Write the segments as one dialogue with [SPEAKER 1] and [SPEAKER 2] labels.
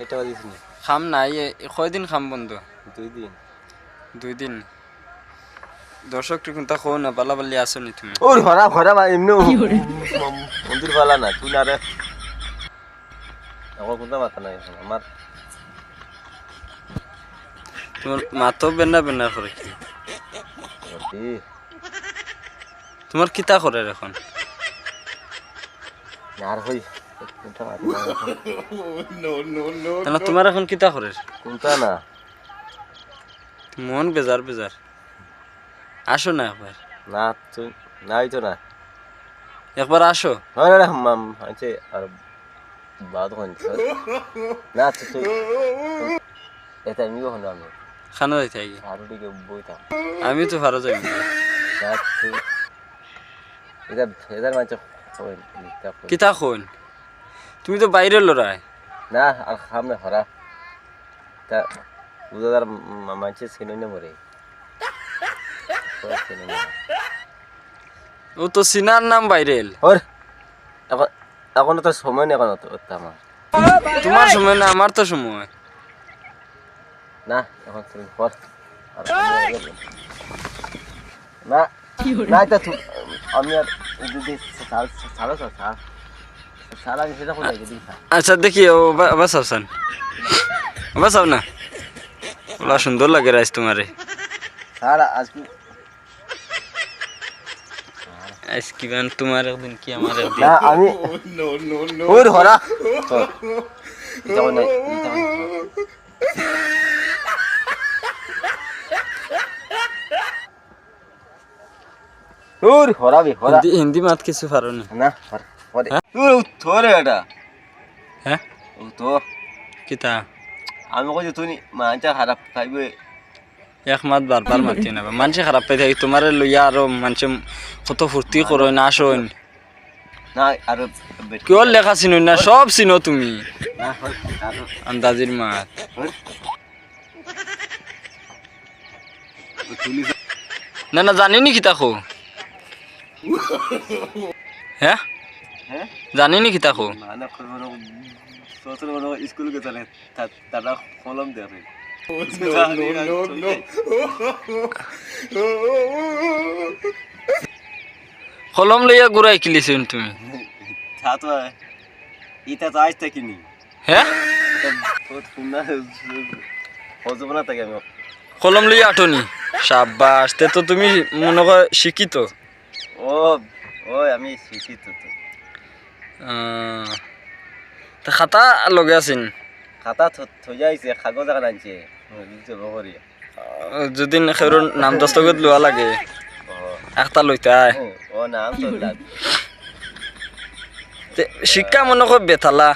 [SPEAKER 1] এটাও দিস নি
[SPEAKER 2] খাম নাই কয়দিন খাম বন্ধ
[SPEAKER 1] 2 দিন
[SPEAKER 2] 2 দিন দর্শক কিন্তু কো না বালা বালি আসো নি তুমি
[SPEAKER 1] ওর হরা এমনি মন্দির বালা না তুই না রে আমার কোনটা মাথা নাই এখন আমার
[SPEAKER 2] তোমার মাতো বেনা বেনা করে কি
[SPEAKER 1] ওটি
[SPEAKER 2] তোমার কিতা করে এখন
[SPEAKER 1] আর হই কোনটা মাথা নাই
[SPEAKER 2] না তোমার এখন কিতা করে
[SPEAKER 1] কোনটা না
[SPEAKER 2] মন বেজার বেজার আসো না একবার
[SPEAKER 1] না তুই নাই তো না
[SPEAKER 2] একবার আসো
[SPEAKER 1] না মাম আছে আর বাদ কোন না তুই এটা নিও হন আমি
[SPEAKER 2] খানা যাইতে আগে
[SPEAKER 1] আর দিকে বইতাম
[SPEAKER 2] আমি তো ভালো যাই
[SPEAKER 1] না তুই এটা ফেদার মাছ হয়
[SPEAKER 2] কিতা কোন তুমি তো বাইরে লড়াই
[SPEAKER 1] না আর সামনে হরা তা বুঝাদার মাছ চিনি না মরে
[SPEAKER 2] ও তো সিনার নাম বাইরেল
[SPEAKER 1] ওর এখন এখন তো সময় নেই এখন তো আমার
[SPEAKER 2] তোমার সময় না আমার তো সময়
[SPEAKER 1] না এখন তুমি পর না না এটা আমি আর যদি সারা সারা আমি সেটা কোথায় গেছি
[SPEAKER 2] আচ্ছা দেখি ও বাস আসান বাস আও না ওলা সুন্দর লাগে রাইস তোমারে
[SPEAKER 1] সারা আজকে
[SPEAKER 2] আজকে তোমার একদিন কি আমার একদিন
[SPEAKER 1] না আমি ওর হরা যেমন ওর হরাবি হরা
[SPEAKER 2] হিন্দি মাত কিছু পারো না
[SPEAKER 1] না হরে তোরে এটা
[SPEAKER 2] হ্যাঁ
[SPEAKER 1] ও তো
[SPEAKER 2] কিতা
[SPEAKER 1] আমি কই তুই মানটা খারাপ খাইবে
[SPEAKER 2] এক মাত বারবার মাতি না মানুষে খারাপ পাই থাকি তোমার লইয়া আরো মানুষে কত ফুর্তি করো না আসো
[SPEAKER 1] না আর
[SPEAKER 2] কেউ লেখা চিনো না সব চিনো তুমি
[SPEAKER 1] না
[SPEAKER 2] আন্দাজির মাত না না জানিনি কিতা খো হ্যাঁ
[SPEAKER 1] হ্যাঁ
[SPEAKER 2] জানিনি কিতা খো
[SPEAKER 1] মানে কোনো সসর কোনো স্কুল কে চলে তারা কলম দেবে
[SPEAKER 2] কলম লইয়া ঘুরাই কিলিছেন তুমি
[SPEAKER 1] ছাত্র ইটা তো আজ থেকে নি
[SPEAKER 2] হ্যাঁ
[SPEAKER 1] তো শুননা হজব না থাকে আমি
[SPEAKER 2] কলম লইয়া আটনি সাব্বাস তে তো তুমি মনে কর শিক্ষিত
[SPEAKER 1] ও ওই আমি শিক্ষিত তো
[SPEAKER 2] তা খাতা লগে আছেন
[SPEAKER 1] খাতা থই যাইছে কাগজ এখন আনছে বহরি
[SPEAKER 2] যদি খেরোর নাম দস্তখত লোৱা লাগে একটা লইতাই
[SPEAKER 1] ও নাম তো লাগ
[SPEAKER 2] শিক্ষা মনে কর বেতালা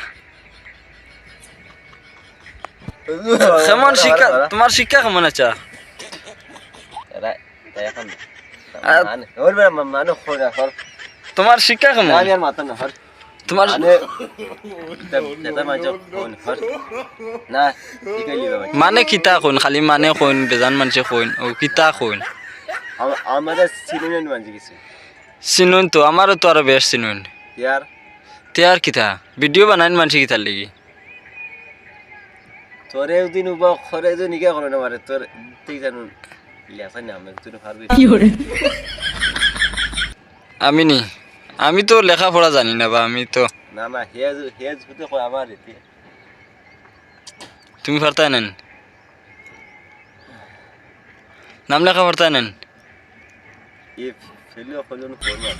[SPEAKER 2] কেমন শিক্ষা তোমার শিক্ষা কেমন আছে
[SPEAKER 1] এখন ওর মানে
[SPEAKER 2] তোমার শিক্ষা কেমন
[SPEAKER 1] আমি আর মাথা না হর
[SPEAKER 2] তোমার মানে কিতা কোন খালি মানে কোন বেজান মানুষে কোন ও কিতা কোন
[SPEAKER 1] আমাদের সিনেমা মানছি কিছু
[SPEAKER 2] চিনুন তো আমারও তো আরো বেশ চিনুন
[SPEAKER 1] ইয়ার
[SPEAKER 2] তেয়ার কিতা ভিডিও বানাইন মানুষ কিতার লাগি
[SPEAKER 1] তোরে একদিন উবা খরে যে নিকা করে না মারে তোর ঠিক জানুন লেখা না আমি তুই পারবি
[SPEAKER 2] আমি নি আমি তো লেখাপড়া জানি না বা আমি তো
[SPEAKER 1] না না হেজ হেজ হতে কয় আমার এতে
[SPEAKER 2] তুমি পারতাই নেন নাম লেখা পারতাই নেন
[SPEAKER 1] এ ফেলিও কজন করবা